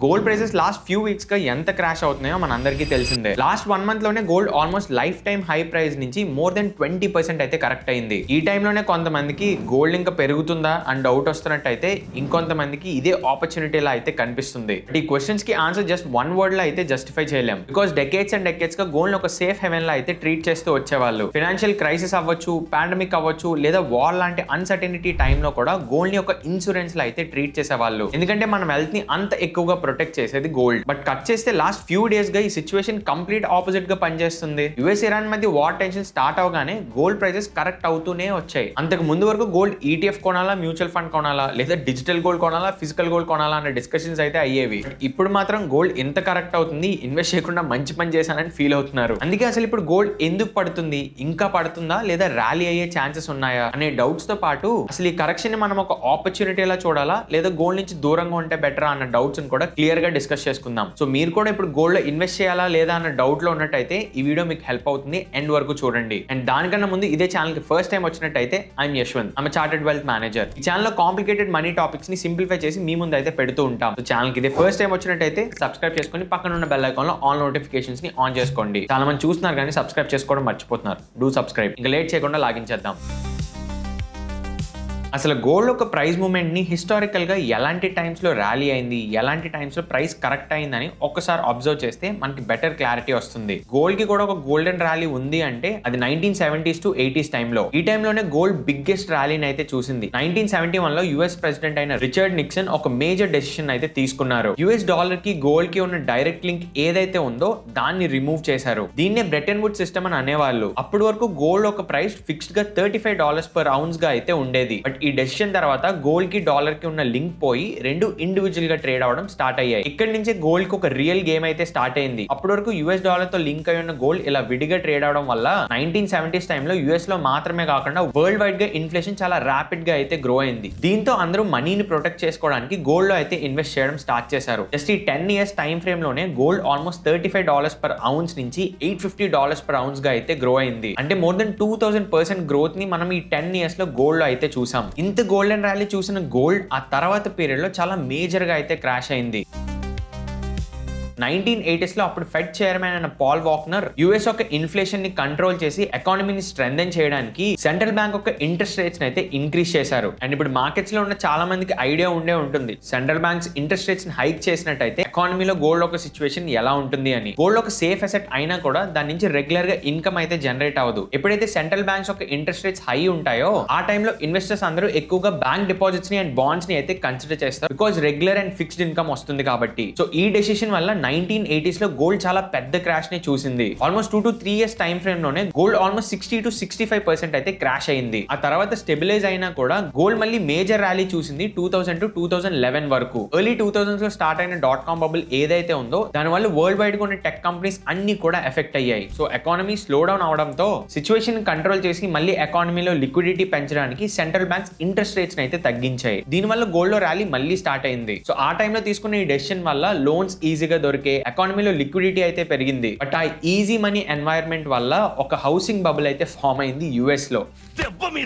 Gold prices last few weeks గా ఎంత crash అవుతున్నాయో మన అందరికీ తెలిసిందే. లాస్ట్ 1 మంత్ లోనే gold almost life time high price నుంచి మోర్ దెన్ 20% అయితే కరెక్ట్ అయింది. ఈ టైంలోనే కొంతమందికి గోల్డ్ ఇంకా పెరుగుతుందా అని డౌట్ వస్తున్నట్టయితే, ఇంకొంతమందికి ఇదే ఆపర్చునిటీ లా అయితే కనిపిస్తుంది. ఈ క్వశ్చన్స్ కి ఆన్సర్ జస్ట్ వన్ వర్డ్ లో అయితే జస్టిఫై చేయలేం. బికాస్ డెకేట్స్ అండ్ డెకేట్స్ గా గోల్డ్ ఒక సేఫ్ హెవెన్ లా అయితే ట్రీట్ చేస్తూ వచ్చేవాళ్ళు. ఫైనాన్షియల్ క్రైసిస్ అవ్వచ్చు, పాండమిక్ అవ్వచ్చు, లేదా వార్ లాంటి అన్సర్టనిటీ టైంలో కూడా గోల్డ్ ని ఒక ఇన్సూరెన్స్ లా అయితే ట్రీట్ చేసేవాళ్ళు. ఎందుకంటే మన వెల్త్ ని అంత ఎక్కువగా ప్రొటెక్ట్ చేసేది గోల్డ్. బట్ కట్ చేస్తే లాస్ట్ ఫ్యూ డేస్ గా ఈ సిచ్యువేషన్ కంప్లీట్ ఆపోజిట్ గా పనిచేస్తుంది. యుఎస్ ఇరాన్ మధ్య వార్ టెన్షన్ స్టార్ట్ అవగానే గోల్డ్ ప్రైసెస్ కరెక్ట్ అవుతూనే వచ్చాయి. అంతకు ముందు వరకు గోల్డ్ ఈటీఎఫ్ కొనాలా, మ్యూచువల్ ఫండ్ కొనాలా, లేదా డిజిటల్ గోల్డ్ కొనాలా, ఫిజికల్ గోల్డ్ కొనాలా అనే డిస్కషన్స్ అయితే అయ్యేవి. ఇప్పుడు మాత్రం గోల్డ్ ఎంత కరెక్ట్ అవుతుంది, ఇన్వెస్ట్ చేయకుండా మంచి పని చేశానని ఫీల్ అవుతున్నారు. అందుకే అసలు ఇప్పుడు గోల్డ్ ఎందుకు పడుతుంది, ఇంకా పడుతుందా, లేదా ర్యాలీ అయ్యే ఛాన్సెస్ ఉన్నాయా అనే డౌట్స్ తో పాటు అసలు ఈ కరెక్షన్ ని మనం ఒక ఆపర్చునిటీలా చూడాలా, లేదా గోల్డ్ నుంచి దూరంగా ఉంటే బెటరా అన్న డౌట్స్ కూడా క్లియర్ గా డిస్కస్ చేసుకుందాం. సో మీరు కూడా ఇప్పుడు గోల్డ్ లో ఇన్వెస్ట్ చేయాలా లేదా అన్న డౌట్ లో ఉన్నట్టయితే ఈ వీడియో మీకు హెల్ప్ అవుతుంది. ఎండ్ వరకు చూడండి. అండ్ దానికన్నా ముందు ఇదే ఛానల్ కి ఫస్ట్ టైం వచ్చినట్టయితే I'm Yashwant, I'm chartered wealth manager. ఈ ఛానల్ లో కాంప్లికేటెడ్ మనీ టాపిక్స్ ని సింప్లిఫై చేసి మీ ముందు అయితే పెడుతూ ఉంటాం. సో ఛానల్ కి ఇదే ఫస్ట్ టైం వచ్చినట్టయితే సబ్స్క్రైబ్ చేసుకొని పక్కన ఉన్న బెల్ ఐకాన్ లో ఆల్ నోటిఫికేషన్స్ ని ఆన్ చేసుకోండి. చాలా మంది చూస్తున్నారు కానీ సబ్స్క్రైబ్ చేసుకోవడం మర్చిపోతున్నారు. Do subscribe. ఇంకా లేట్ చేయకుండా లాగించేద్దాం. అసలు గోల్డ్ ఒక ప్రైస్ మూమెంట్ ని హిస్టారికల్ గా ఎలాంటి టైమ్స్ లో ర్యాలీ అయింది, ఎలాంటి టైమ్స్ లో ప్రైస్ కరెక్ట్ అయిందని ఒకసారి అబ్జర్వ్ చేస్తే మనకి బెటర్ క్లారిటీ వస్తుంది. గోల్డ్ కి కూడా ఒక గోల్డెన్ ర్యాలీ ఉంది అంటే అది 1970s to 80s టైంలో. ఈ టైంలోనే గోల్డ్ బిగ్గెస్ట్ ర్యాలీని అయితే చూసింది. 1971 లో యుఎస్ ప్రెసిడెంట్ అయిన రిచర్డ్ నిక్సన్ ఒక మేజర్ డెసిషన్ అయితే తీసుకున్నారు. యుఎస్ డాలర్ కి గోల్డ్ కి ఉన్న డైరెక్ట్ లింక్ ఏదైతే ఉందో దాన్ని రిమూవ్ చేశారు. దీన్నే బ్రెటన్ వుడ్ సిస్టమ్ అని అనేవాళ్ళు. అప్పటి వరకు గోల్డ్ ఒక ప్రైస్ ఫిక్స్డ్ గా $35 per ounce గా అయితే ఉండేది. బట్ ఈ డెసిషన్ తర్వాత గోల్డ్ కి డాలర్ కి ఉన్న లింక్ పోయి రెండు ఇండివిజువల్ గా ట్రేడ్ అవడం స్టార్ట్ అయ్యాయి. ఇక్కడ నుంచే గోల్డ్ కి ఒక రియల్ గేమ్ అయితే స్టార్ట్ అయింది. అప్పటి వరకు యుఎస్ డాలర్ తో లింక్ అయి ఉన్న గోల్డ్ ఇలా విడిగా ట్రేడ్ అవడం వల్ల 1970s టైంలో యుఎస్ లో మాత్రమే కాకుండా వరల్డ్ వైడ్ గా ఇన్ఫ్లేషన్ చాలా ర్యాపిడ్ గా అయితే గ్రో అయింది. దీంతో అందరూ మనీని ప్రొటెక్ట్ చేసుకోవడానికి గోల్డ్ లో అయితే ఇన్వెస్ట్ చేయడం స్టార్ట్ చేశారు. జస్ట్ ఈ 10 years టైం ఫ్రేమ్ లోనే గోల్డ్ ఆల్మోస్ట్ $35 per ounce నుంచి $850 per ounce గా అయితే గ్రో అయింది. అంటే మోర్ దెన్ 2000% గ్రోత్ ని మనం ఈ 10 years లో గోల్డ్ లో అయితే చూసాం. ఇంత గోల్డెన్ ర్యాలీ చూసిన గోల్డ్ ఆ తర్వాత పీరియడ్ లో చాలా మేజర్ గా అయితే క్రాష్ అయింది. 1980s లో అప్పుడు ఫెడ్ చైర్మన్ అయిన పాల్ వాక్నర్ యుఎస్ ఒక ఇన్ఫ్లేషన్ ని కంట్రోల్ చేసి ఎకానమీని స్ట్రెంథెన్ చేయడానికి సెంట్రల్ బ్యాంక్ ఒక ఇంట్రెస్ట్ రేట్స్ అయితే ఇంక్రీజ్ చేశారు. అండ్ ఇప్పుడు మార్కెట్స్ లో ఉన్న చాలా మందికి ఐడియా ఉండే ఉంటుంది, సెంట్రల్ బ్యాంక్స్ ఇంట్రెస్ట్ రేట్స్ ని హైక్ చేసినట్టయితే ఎకానమీలో గోల్డ్ ఒక సిచ్యువేషన్ ఎలా ఉంటుంది అని. గోల్డ్ ఒక సేఫ్ అసెట్ అయినా కూడా దాని నుంచి రెగ్యులర్ గా ఇన్కమ్ అయితే జనరేట్ అవ్వదు. ఎప్పుడైతే సెంట్రల్ బ్యాంక్స్ ఒక ఇంట్రెస్ట్ రేట్స్ హై ఉంటాయో ఆ టైంలో ఇన్వెస్టర్స్ అందరూ ఎక్కువగా బ్యాంక్ డిపాజిట్స్ ని అండ్ బాండ్స్ ని అయితే కన్సిడర్ చేస్తారు. Because regular and fixed income వస్తుంది కాబట్టి. సో ఈ డెసిషన్ వల్ల 1980s లో గోల్డ్ చాలా పెద్ద క్రాష్ ని చూసింది. Almost 2 to 3 years time frame లోనే గోల్డ్ ఆల్మోస్ట్ 60 to 65% అయితే క్రాష్ అయింది. ఆ తర్వాత స్టెబిలైజ్ అయినా కూడా గోల్డ్ మళ్ళీ మేజర్ ర్యాలీ చూసింది 2000 to 2011 వరకు. ఎర్లీ 2000s లో స్టార్ట్ అయిన .com బబుల్ ఏదైతే ఉందో దాని వల్ల వరల్డ్ వైడ్ గా ఉన్న టెక్ కంపెనీస్ అన్ని కూడా ఎఫెక్ట్ అయ్యాయి. సో ఎకానమీ స్లో డౌన్ అవడంతో సిచ్యువేషన్ కంట్రోల్ చేసి మళ్ళీ ఎకానమీలో లిక్విడిటీ పెంచడానికి సెంట్రల్ బ్యాంక్స్ ఇంట్రెస్ట్ రేట్స్ అయితే తగ్గించాయి. దీని వల్ల గోల్డ్ లో ర్యాలీ మళ్ళీ స్టార్ట్ అయింది. సో ఆ టైంలో తీసుకున్న ఈ డెసిషన్ వల్ల లోన్స్ ఈజీగా దొరికే, ఎకానమీలో లిక్విడిటీ అయితే పెరిగింది. బట్ ఆ ఈజీ మనీ ఎన్వైరన్మెంట్ వల్ల ఒక హౌసింగ్ బబుల్ అయితే ఫామ్ అయింది యుఎస్ లో.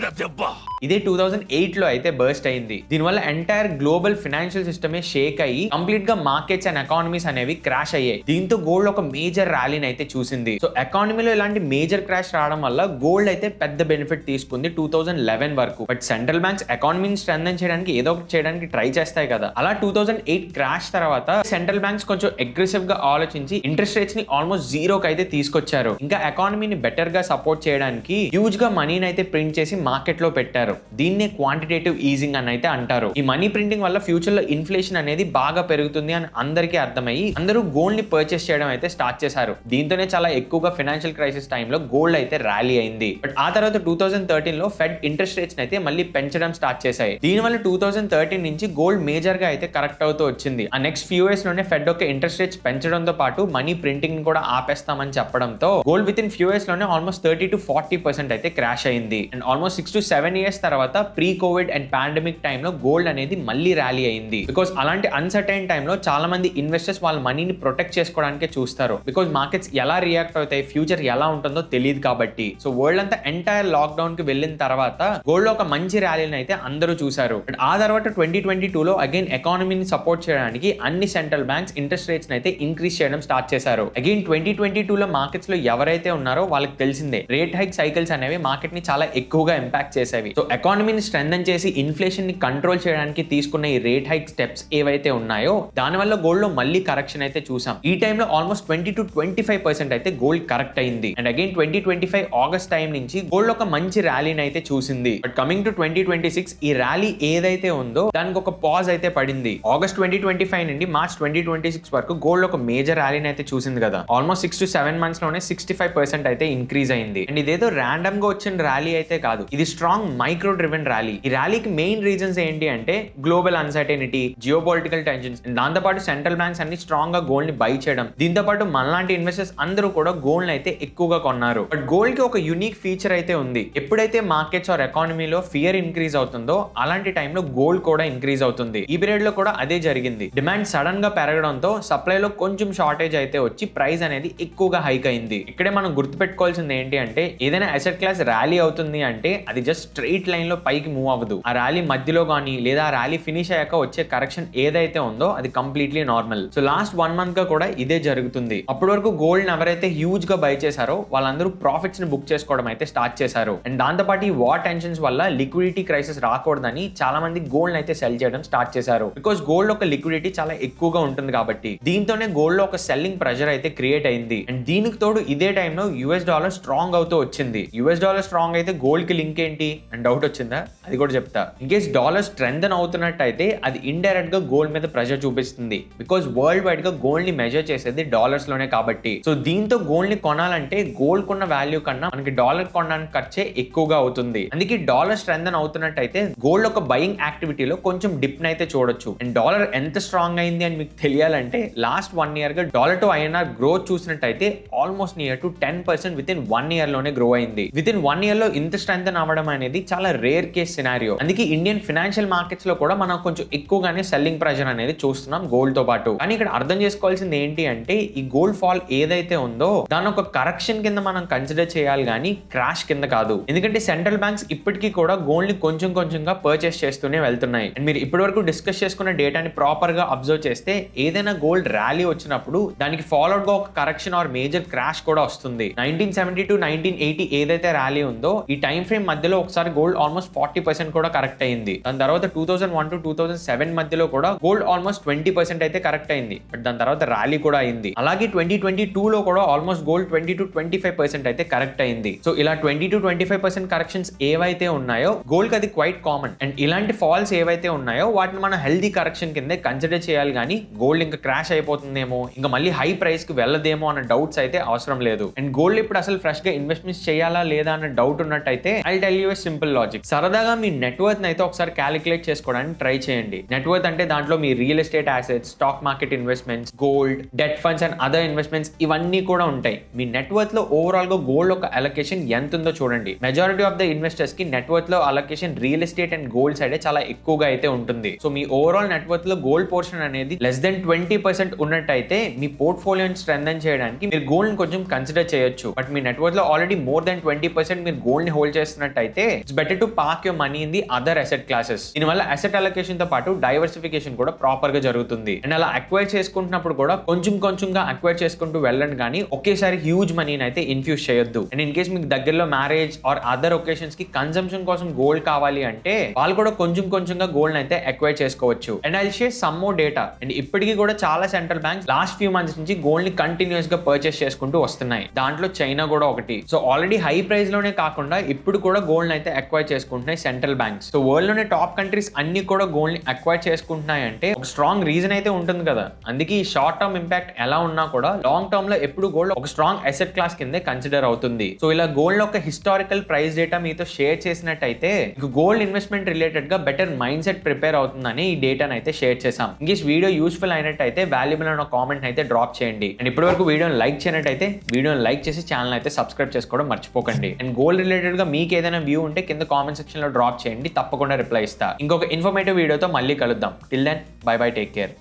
ఇదే 2008 లో అయితే బర్స్ట్ అయింది. దీనివల్ల ఎంటైర్ గ్లోబల్ ఫైనాన్షియల్ సిస్టమే షేక్ అయ్యి కంప్లీట్ గా మార్కెట్స్ అండ్ ఎకానమీస్ అనేవి క్రాష్ అయ్యాయి. దీంతో గోల్డ్ ఒక మేజర్ ర్యాలీని అయితే చూసింది. సో ఎకానమీలో ఇలాంటి మేజర్ క్రాష్ రావడం వల్ల గోల్డ్ అయితే పెద్ద బెనిఫిట్ తీసుకుంది 2011 వరకు. బట్ సెంట్రల్ బ్యాంక్స్ ఎకానమీని స్ట్రెంథెన్ చేయడానికి ఏదో ఒకటి చేయడానికి ట్రై చేస్తాయి కదా. అలా 2008 క్రాష్ తర్వాత సెంట్రల్ బ్యాంక్స్ కొంచెం అగ్రెసివ్ గా ఆలోచించి ఇంట్రెస్ట్ రేట్స్ ని ఆల్మోస్ట్ జీరోకి అయితే తీసుకొచ్చారు. ఇంకా ఎకానమీని బెటర్ గా సపోర్ట్ చేయడానికి హ్యూజ్ గా మనీని అయితే ప్రింట్ చేసి మార్కెట్ లో పెట్టారు. దీన్నే క్వాంటిటేటివ్ ఈజింగ్ అని అయితే అంటారు. ఈ మనీ ప్రింటింగ్ వల్ల ఫ్యూచర్ లో ఇన్ఫ్లేషన్ అనేది బాగా పెరుగుతుంది అని అందరికీ అర్థమయ్యి అందరూ గోల్డ్ ని పర్చేస్ చేయడం అయితే స్టార్ట్ చేశారు. దీంతోనే చాలా ఎక్కువగా ఫైనాన్షియల్ క్రైసిస్ టైంలో గోల్డ్ అయితే ర్యాలీ అయింది. బట్ ఆ తర్వాత 2013 లో ఫెడ్ ఇంట్రెస్ట్ రేట్స్ అయితే మళ్ళీ పెంచడం స్టార్ట్ చేశాయి. దీనివల్ల 2013 నుంచి గోల్డ్ మేజర్ గా అయితే కరెక్ట్ అవుతూ వచ్చింది. ఆ నెక్స్ట్ ఫ్యూ ఇయర్స్ లోనే ఫెడ్ ఒక ఇంట్రెస్ట్ రేట్స్ రేట్స్ పెంచడంతో పాటు మనీ ప్రింటింగ్ కూడా ఆపేస్తామని చెప్పడంతో gold with in few years లోనే ఆల్మోస్ట్ 30-40% అయితే క్రాష్ అయింది. అండ్ ఆల్మోస్ట్ 6 to 7 years తర్వాత ప్రీ కోవిడ్ అండ్ పాండమిక్ టైంలో గోల్డ్ అనేది మళ్ళీ ర్యాలీ అయింది. బికాస్ అలాంటి అన్సర్టైన్ టైంలో చాలా మంది ఇన్వెస్టర్స్ వాళ్ళ మనీని ప్రొటెక్ట్ చేసుకోవడానికే చూస్తారు. బికాస్ మార్కెట్స్ ఎలా రియాక్ట్ అవుతాయి, ఫ్యూచర్ ఎలా ఉంటుందో తెలియదు కాబట్టి. సో వరల్డ్ అంతా ఎంటైర్ లాక్డౌన్ కి వెళ్ళిన తర్వాత గోల్డ్ లో ఒక మంచి ర్యాలీని అయితే అందరూ చూసారు. ఆ తర్వాత 2022లో అగైన్ ఎకానమీని సపోర్ట్ చేయడానికి అన్ని సెంట్రల్ బ్యాంక్స్ ఇంట్రెస్ట్ రేట్స్ అయితే ఇంక్రీజ్ చేయడం స్టార్ట్ చేశారు. అగైన్ 2022లో మార్కెట్స్ లో ఎవరైతే ఉన్నారో వాళ్ళకి తెలిసిందే రేట్ హైక్ సైకిల్స్ అనేవి మార్కెట్ ని చాలా ఎక్కువగా ఇంపాక్ట్ చేసేవి. సో ఎకానమీని స్ట్రెంథెన్ చేసి ఇన్ఫ్లేషన్ ని కంట్రోల్ చేయడానికి తీసుకున్న ఈ రేట్ హైక్ స్టెప్స్ ఏవైతే ఉన్నాయో దానివల్ల గోల్డ్ లో మళ్ళీ కరెక్షన్ అయితే చూసాం. ఈ టైంలో ఆల్మోస్ట్ 20-25% అయితే గోల్డ్ కరెక్ట్ అయింది. అండ్ అగైన్ 2025 ఆగస్ట్ టైం నుంచి గోల్డ్ ఒక మంచి ర్యాలీని అయితే చూసింది. బట్ కమింగ్ టు 2026 ఈ ర్యాలీ ఏదైతే ఉందో దానికి ఒక పాజ్ అయితే పడింది. ఆగస్ట్ 2025 నుండి మార్చ్ 2026 వరకు గోల్డ్ ఒక మేజర్ ర్యాలీని అయితే చూసింది కదా. ఆల్మోస్ట్ 6 to 7 months లోనే 65% అయితే ఇంక్రీజ్ అయింది. అండ్ ఇదేదో ర్యాండమ్ గా వచ్చిన ర్యాలీ అయితే కాదు, ఇది స్ట్రాంగ్ మైక్రో డ్రివెన్ ర్యాలీ. ఈ ర్యాలీకి మెయిన్ రీజన్స్ ఏంటి అంటే గ్లోబల్ అన్సర్టెనిటీ, జియోపాలిటికల్ టెన్షన్స్, దాంతో పాటు సెంట్రల్ బ్యాంక్స్ అన్ని స్ట్రాంగ్ గా గోల్డ్ ని బై చేయడం. దీంతో పాటు మనలాంటి ఇన్వెస్టర్స్ అందరూ కూడా గోల్డ్ అయితే ఎక్కువగా కొన్నారు. బట్ గోల్డ్ కి ఒక యూనిక్ ఫీచర్ అయితే ఉంది. ఎప్పుడైతే మార్కెట్స్ ఆర్ ఎకానమీలో ఫియర్ ఇంక్రీజ్ అవుతుందో అలాంటి టైంలో గోల్డ్ కూడా ఇంక్రీజ్ అవుతుంది. ఈ పీరియడ్ లో కూడా అదే జరిగింది. డిమాండ్ సడన్ గా పెరగడంతో సప్లైలో కొంచెం షార్టేజ్ అయితే వచ్చి ప్రైస్ అనేది ఎక్కువగా హైక్ అయింది. ఇక్కడే మనం గుర్తుపెట్టుకోవాల్సింది ఏంటి అంటే ఏదైనా అసెట్ క్లాస్ ర్యాలీ అవుతుంది అంటే అది జస్ట్ స్ట్రైట్ లైన్ లో పైకి మూవ్ అవ్వదు. ఆ ర్యాలీ మధ్యలో కానీ లేదా ఆ ర్యాలీ ఫినిష్ అయ్యాక వచ్చే కరెక్షన్ ఏదైతే ఉందో అది completely normal. So last 1 month గా కూడా ఇదే జరుగుతుంది. అప్పటి వరకు గోల్డ్ ఎవరైతే హ్యూజ్ గా బై చేశారో వాళ్ళందరూ ప్రాఫిట్స్ ని బుక్ చేసుకోవడం అయితే స్టార్ట్ చేశారు. అండ్ దాంతో పాటు ఈ వార్ టెన్షన్స్ వల్ల లిక్విడిటీ క్రైసిస్ రాకూడదని చాలా మంది గోల్డ్ అయితే సెల్ చేయడం స్టార్ట్ చేశారు. బికాస్ గోల్డ్ ఒక లిక్విడిటీ చాలా ఎక్కువగా ఉంటుంది కాబట్టి దీంతోనే గోల్డ్ లో ఒక సెల్లింగ్ ప్రెషర్ అయితే క్రియేట్ అయింది. అండ్ దీనికి తోడు ఇదే టైంలో యుఎస్ డాలర్ స్ట్రాంగ్ అవుతూ వచ్చింది. యుఎస్ డాలర్ స్ట్రాంగ్ అయితే గోల్డ్ కి లింక్ ఏంటి అని డౌట్ వచ్చిందా? అది కూడా చెప్తా. ఇన్ కేస్ డాలర్ స్ట్రెంథెన్ అవుతున్నట్టయితే అది ఇండైరెక్ట్ గా గోల్డ్ మీద ప్రెషర్ చూపిస్తుంది. బికాస్ వరల్డ్ వైడ్ గా గోల్డ్ ని మెజర్ చేసేది డాలర్స్ లోనే కాబట్టి. సో దీంతో గోల్డ్ ని కొనాలంటే గోల్డ్ కొన్న వాల్యూ కన్నా మనకి డాలర్ కొనడానికి ఖర్చే ఎక్కువగా అవుతుంది. అందుకే డాలర్ స్ట్రెంథెన్ అవుతున్నట్టయితే గోల్డ్ ఒక బయింగ్ యాక్టివిటీలో కొంచెం డిప్ అయితే చూడొచ్చు. అండ్ డాలర్ ఎంత స్ట్రాంగ్ అయింది అని మీకు తెలియాలంటే లాస్ట్ 1 year గా డాలర్ టు ఐఎన్ఆర్ గ్రోత్ చూసినట్టయితే almost near to 10% with in 1 year లోనే గ్రో అయింది. విత్ ఇన్ 1 year లో ఇంత స్ట్రెంథెన్ అవ్వడం అనేది చాలా రేర్ కేస్ సినారియో. అందుకే ఇండియన్ ఫైనాన్షియల్ మార్కెట్స్ లో కూడా మనం కొంచెం ఎక్కువగానే సెల్లింగ్ ప్రెషర్ అనేది చూస్తున్నాం గోల్డ్ తో పాటు. కానీ ఇక్కడ అర్థం చేసుకోవాల్సింది ఏంటి అంటే ఈ గోల్డ్ ఫాల్ ఏదైతే ఉందో దాని ఒక కరెక్షన్ కింద మనం కన్సిడర్ చేయాలి కానీ క్రాష్ కింద కాదు. ఎందుకంటే సెంట్రల్ బ్యాంక్స్ ఇప్పటికీ కూడా గోల్డ్ ని కొంచెం కొంచెంగా పర్చేస్ చేస్తూనే వెళ్తున్నాయి. అండ్ మీరు ఇప్పటి వరకు డిస్కస్ చేసుకున్న డేటాని ప్రాపర్ గా అబ్జర్వ్ చేస్తే ఏదైనా గోల్డ్ ర్యాలీ వచ్చినప్పుడు దానికి ఫాలోడ్ గా ఒక కరెక్షన్ ఆర్ మేజర్ క్రాష్ కూడా వస్తుంది. 1970 to 1980 ఏదైతే ర్యాలీ ఉందో ఈ టైం ఫ్రేమ్ మధ్యలో ఒకసారి గోల్డ్ ఆల్మోస్ట్ 40% కూడా కరెక్ట్ అయింది. దాని తర్వాత 2001 to 2007 మధ్యలో కూడా గోల్డ్ ఆల్మోస్ట్ 20% అయితే కరెక్ట్ అయింది. బట్ దాని తర్వాత ర్యాలీ కూడా అయింది. అలాగే 2022 లో కూడా ఆల్మోస్ట్ గోల్డ్ 20 to 25% అయితే కరెక్ట్ అయింది. సో ఇలా 20 to 25% కరెక్షన్స్ ఏవైతే ఉన్నాయో గోల్డ్ అది క్వైట్ కామన్. అండ్ ఇలాంటి ఫాల్స్ ఏవైతే ఉన్నాయో వాటిని మనం హెల్దీ కరెక్షన్ కింద కన్సిడర్ చేయాలి కానీ గోల్డ్ ఇంకా క్రాష్ అయిపోతుందేమో ఇంకా మళ్ళీ హై ప్రైస్ కి వెళ్ళదేమో అన్న డౌట్స్ అయితే అవసరం లేదు. అండ్ గోల్డ్ ఇప్పుడు అసలు ఫ్రెష్ గా ఇన్వెస్ట్మెంట్స్ చేయాలా లేదా అన్న డౌట్ ఉన్నట్టయితే I tell you simple logic. సరదాగా మీ నెట్వర్త్ అయితే ఒకసారి క్యాలిక్యులేట్ చేసుకోవడానికి ట్రై చేయండి. నెట్వర్త్ అంటే దాంట్లో మీ real estate assets, stock market investments, gold, debt funds and other investments ఇవన్నీ కూడా ఉంటాయి. మీ నెట్వర్త్ లో ఓవరాల్ గా గోల్డ్ ఒక అలొకేషన్ ఎంత ఉందో చూడండి. మెజారిటీ ఆఫ్ ద ఇన్వెస్టర్స్ కి నెట్వర్త్ లో allocation real estate and gold side చాలా ఎక్కువగా అయితే ఉంటుంది. సో మీ ఓవరాల్ నెట్వర్త్ లో గోల్డ్ పోర్షన్ అనేది లెస్ దెన్ 20% ఉన్నట్టయితే మీ పోర్ట్ఫోలియోని స్ట్రెంథెన్ చేయడానికి మీరు గోల్డ్ ని కొంచెం కన్సిడర్ చేయొచ్చు. బట్ మీ నెట్వర్త్ లో ఆల్రెడీ మోర్ దెన్ 20% మీరు గోల్డ్ ని హోల్డ్ చేస్తున్నట్టయితే it's better to park your money in the other asset classes. దీనివల్ల అసెట్ అలొకేషన్ తో పాటు డైవర్సిఫికేషన్ కూడా ప్రాపర్ గా జరుగుతుంది. అండ్ అలా అక్వైర్ చేసుకుంటున్నప్పుడు కూడా కొంచెం కొంచెంగా అక్వైర్ చేసుకుంటూ వెళ్ళండి కానీ ఒకేసారి హ్యూజ్ మనీని అయితే ఇన్ఫ్యూజ్ చేయొద్దు. అండ్ ఇన్ కేస్ మీకు దగ్గరలో మ్యారేజ్ ఆర్ అదర్ ఒకేషన్స్ కి కన్సంప్షన్ కోసం గోల్డ్ కావాలి అంటే వాళ్ళు కూడా కొంచెం కొంచెంగా గోల్డ్ అయితే అక్వైర్ చేసుకోవచ్చు. And I share some more data. And ఇప్పటికీ కూడా చాలా central banks last few months నుంచి గోల్డ్ ని కంటిన్యూస్ గా పర్చేస్ చేసుకుంటూ వస్తున్నాయి. దాంట్లో చైనా కూడా ఒకటి. సో ఆల్రెడీ హై ప్రైస్ లోనే కాకుండా ఇప్పుడు కూడా గోల్డ్ అయితే అక్వైర్ చేసుకుంటున్నాయి సెంట్రల్ బ్యాంక్స్. సో వరల్డ్ లోనే టాప్ కంట్రీస్ అన్ని కూడా గోల్డ్ ని అక్వైర్ చేసుకుంటున్నాయి అంటే ఒక స్ట్రాంగ్ రీజన్ అయితే ఉంటుంది కదా. అందుకే ఈ షార్ట్ టర్మ్ ఇంపాక్ట్ ఎలా ఉన్నా కూడా లాంగ్ టర్మ్ లో ఎప్పుడు గోల్డ్ ఒక స్ట్రాంగ్ అసెట్ క్లాస్ కింద కన్సిడర్ అవుతుంది. సో ఇలా గోల్డ్ ఒక హిస్టారికల్ ప్రైస్ డేటా మీతో షేర్ చేసినట్టయితే గోల్డ్ ఇన్వెస్ట్మెంట్ రిలేటెడ్ గా బెటర్ మైండ్ సెట్ ప్రిపేర్ అవుతుందని ఈ డేటాను అయితే షేర్ చేసాం. ఇంకేస్ వీడియో యూస్ఫుల్ అయినట్టయితే వాల్యుబుల్ వాల్యుబుల్ అన్న కామెంట్ అయితే డ్రాప్ చేయండి. అండ్ ఇప్పటివరకు వీడియోని లైక్ చేయనట్టయితే వీడియోని లైక్ చేసి ఛానల్ అయితే సబ్స్క్రైబ్ చేసుకోవడం మర్చిపోకండి. అండ్ గోల్డ్ రిలేటెడ్ గా మీకు ఏదైనా వ్యూ ఉంటే కింద కామెంట్ సెక్షన్ లో డ్రాప్ చేయండి, తప్పకుండా రిప్లై ఇస్తా. ఇంకొక ఇన్ఫర్మేటివ్ వీడియోతో మళ్ళీ కలుద్దాం. Till then bye bye, take care.